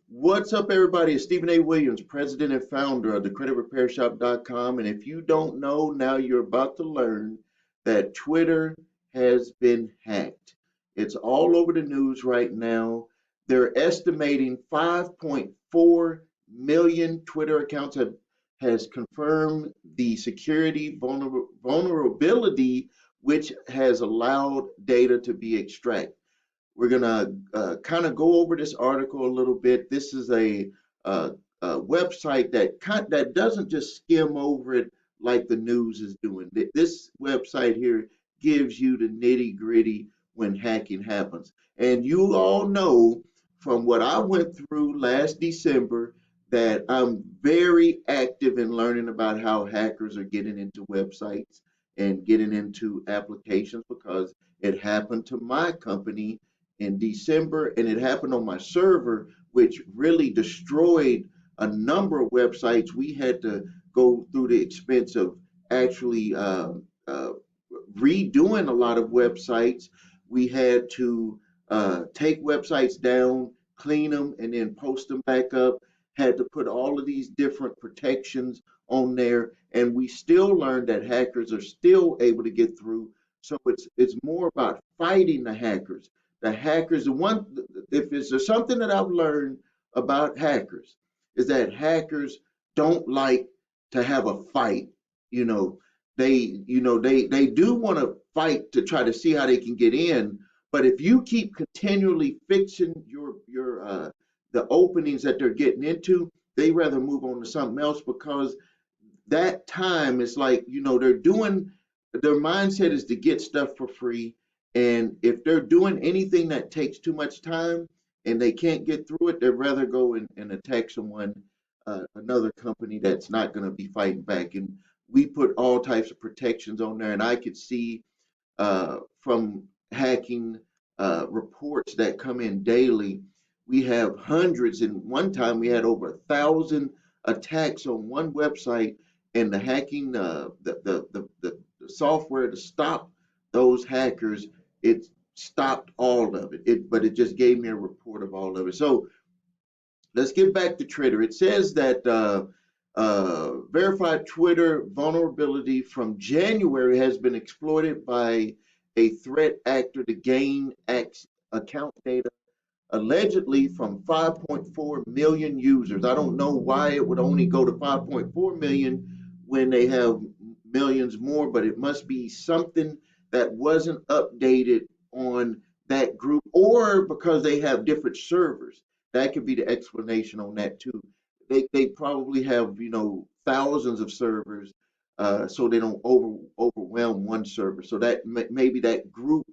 What's up, everybody? It's Stephen A. Williams, president and founder of thecreditrepairshop.com. And if you don't know, now you're about to learn that Twitter has been hacked. It's all over the news right now. They're estimating 5.4 million Twitter accounts has confirmed the security vulnerability, which has allowed data to be extracted. We're gonna kind of go over this article a little bit. This is a website that doesn't just skim over it like the news is doing. This website here gives you the nitty gritty when hacking happens. And you all know from what I went through last December that I'm very active in learning about how hackers are getting into websites and getting into applications because it happened to my company in December, and it happened on my server, which really destroyed a number of websites. We had to go through the expense of actually uh, redoing a lot of websites. We had to take websites down, clean them, and then post them back up. Had to put all of these different protections on there, and we still learned that hackers are still able to get through. So it's more about fighting the hackers. The hackers, the one, if there's something that I've learned about hackers, is that hackers don't like to have a fight. You know, they do want to fight to try to see how they can get in, but if you keep continually fixing your the openings that they're getting into, they rather move on to something else because that time is like, they're doing, their mindset is to get stuff for free. And if they're doing anything that takes too much time and they can't get through it, they'd rather go and attack someone, another company that's not going to be fighting back. And we put all types of protections on there. And I could see from hacking reports that come in daily, we have hundreds. And one time we had over 1,000 attacks on one website, and the hacking, the software to stop those hackers, it stopped all of it. But it just gave me a report of all of it. So let's get back to Twitter. It says that verified Twitter vulnerability from January has been exploited by a threat actor to gain account data allegedly from 5.4 million users. I don't know why it would only go to 5.4 million when they have millions more, but it must be something that wasn't updated on that group, or because they have different servers. That could be the explanation on that too. They probably have, thousands of servers, so they don't overwhelm one server. So that maybe that group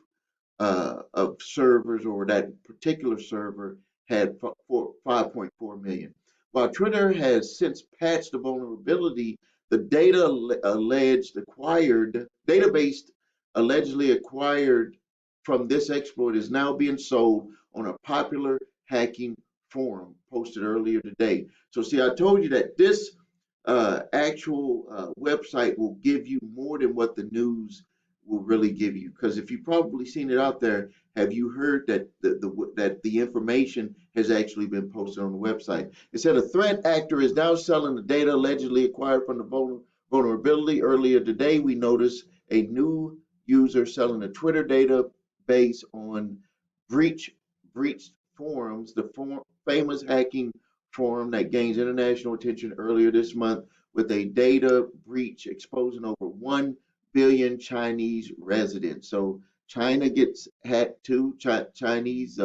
of servers, or that particular server had 5.4 million. While Twitter has since patched the vulnerability, the alleged acquired database allegedly acquired from this exploit is now being sold on a popular hacking forum posted earlier today. So see, I told you that this actual website will give you more than what the news will really give you. Because if you've probably seen it out there, have you heard that the information has actually been posted on the website? It said a threat actor is now selling the data allegedly acquired from the vulnerability. Earlier today, we noticed a new user selling a Twitter database on breach breached forums, the famous hacking forum that gains international attention earlier this month with a data breach exposing over 1 billion Chinese residents. So China gets hacked too. Chinese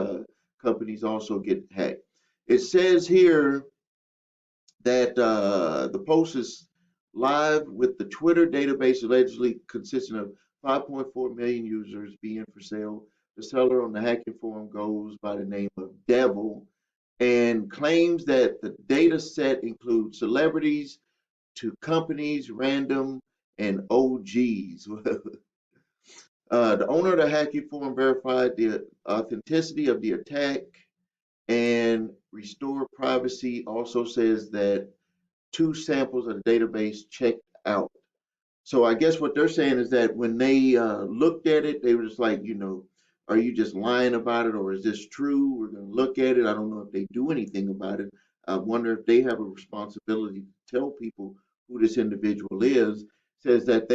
companies also get hacked. It says here that the post is live with the Twitter database allegedly consisting of 5.4 million users being for sale. The seller on the hacking forum goes by the name of Devil and claims that the data set includes celebrities to companies, random, and OGs. The owner of the hacking forum verified the authenticity of the attack, and Restore Privacy also says that two samples of the database checked out. So I guess what they're saying is that when they looked at it, they were just like, are you just lying about it, or is this true? We're going to look at it. I don't know if they do anything about it. I wonder if they have a responsibility to tell people who this individual is. Says that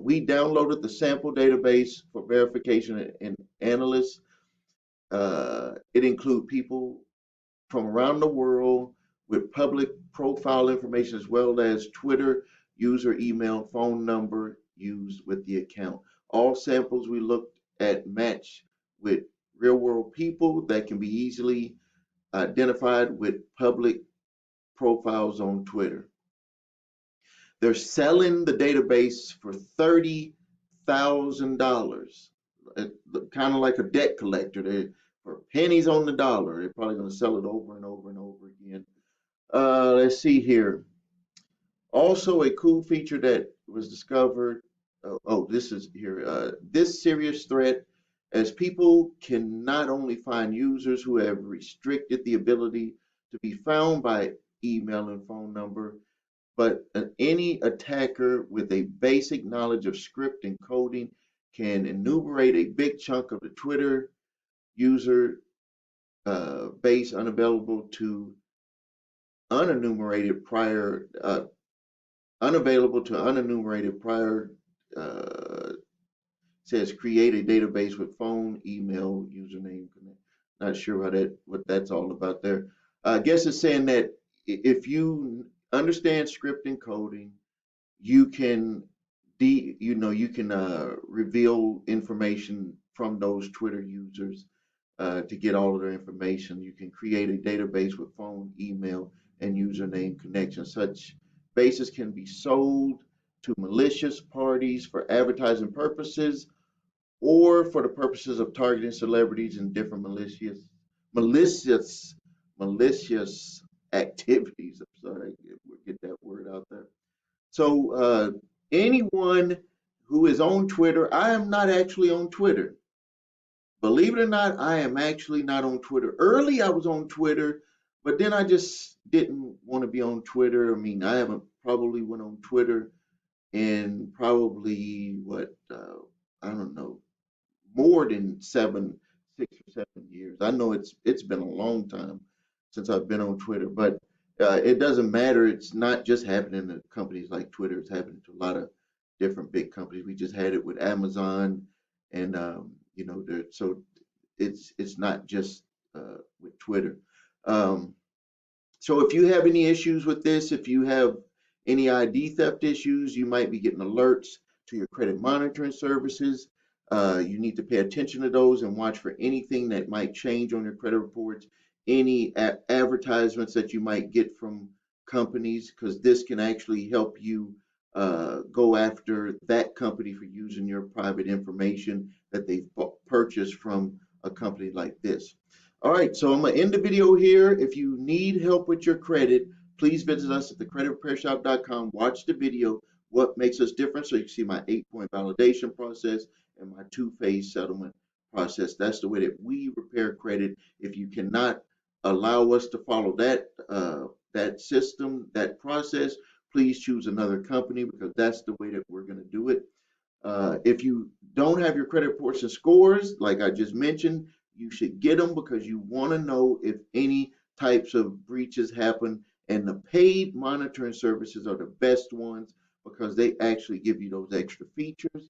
we downloaded the sample database for verification and analysts. It includes people from around the world with public profile information as well as Twitter user email, phone number used with the account. All samples we looked at match with real world people that can be easily identified with public profiles on Twitter. They're selling the database for $30,000, kind of like a debt collector. For pennies on the dollar. They're probably going to sell it over and over and over again. Let's see here. Also, a cool feature that was discovered. This is here. This serious threat, as people can not only find users who have restricted the ability to be found by email and phone number, but any attacker with a basic knowledge of script and coding can enumerate a big chunk of the Twitter user base unenumerated prior unavailable to unenumerated prior says create a database with phone, email, username. Not sure what that's all about there. I guess it's saying that if you understand script and coding, you can you can reveal information from those Twitter users to get all of their information. You can create a database with phone, email, and username connections. Such bases can be sold to malicious parties for advertising purposes or for the purposes of targeting celebrities and different malicious, malicious activities. I'm sorry, we'll get that word out there. So, anyone who is on Twitter, I am not actually on Twitter. Believe it or not, I am actually not on Twitter. Early, I was on Twitter, but then I just didn't want to be on Twitter. I mean, I haven't probably went on Twitter in probably I don't know, more than 6 or 7 years. I know it's been a long time since I've been on Twitter, but it doesn't matter. It's not just happening to companies like Twitter. It's happening to a lot of different big companies. We just had it with Amazon, and so it's not just with Twitter. Um, so if you have any issues with this, if you have any ID theft issues, you might be getting alerts to your credit monitoring services. You need to pay attention to those and watch for anything that might change on your credit reports, any advertisements that you might get from companies, because this can actually help you go after that company for using your private information that they've purchased from a company like this. All right, so I'm going to end the video here. If you need help with your credit, please visit us at thecreditrepairshop.com. Watch the video, what makes us different, so you can see my 8-point validation process and my 2-phase settlement process. That's the way that we repair credit. If you cannot allow us to follow that system, that process, please choose another company, because that's the way that we're going to do it. If you don't have your credit reports and scores, like I just mentioned, you should get them, because you want to know if any types of breaches happen. And the paid monitoring services are the best ones, because they actually give you those extra features.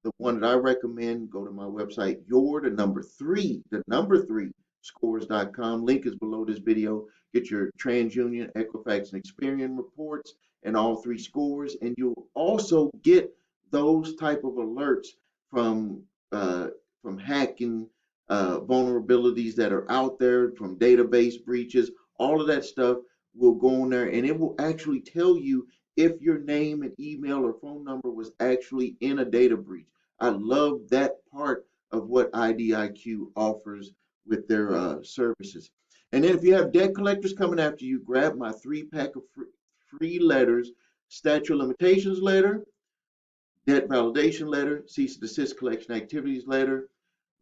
The one that I recommend, go to my website, the number three scores.com. Link is below this video. Get your TransUnion, Equifax, and Experian reports and all 3 scores. And you'll also get those type of alerts from hacking vulnerabilities that are out there, from database breaches. All of that stuff will go on there, and it will actually tell you if your name and email or phone number was actually in a data breach. I love that part of what IDIQ offers with their services. And then if you have debt collectors coming after you, grab my 3-pack of free letters: statute of limitations letter, debt validation letter, cease and desist collection activities letter.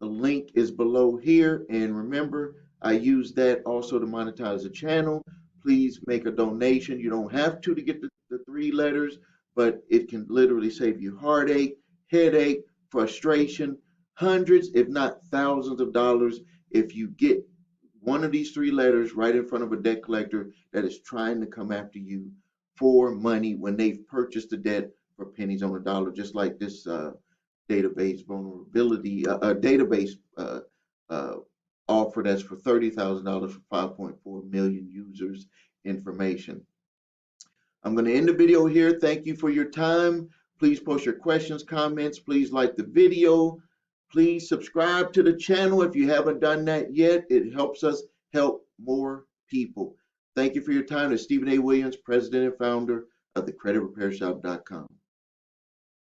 The link is below here. And remember, I use that also to monetize the channel. Please make a donation. You don't have to get the 3 letters, but it can literally save you heartache, headache, frustration, hundreds, if not thousands of dollars if you get one of these three letters right in front of a debt collector that is trying to come after you for money when they've purchased the debt for pennies on the dollar, just like this database vulnerability, database uh, offer that's for $30,000 for 5.4 million users information. I'm going to end the video here. Thank you for your time. Please post your questions, comments. Please like the video. Please subscribe to the channel if you haven't done that yet. It helps us help more people. Thank you for your time. It's Stephen A. Williams, President and Founder of thecreditrepairshop.com.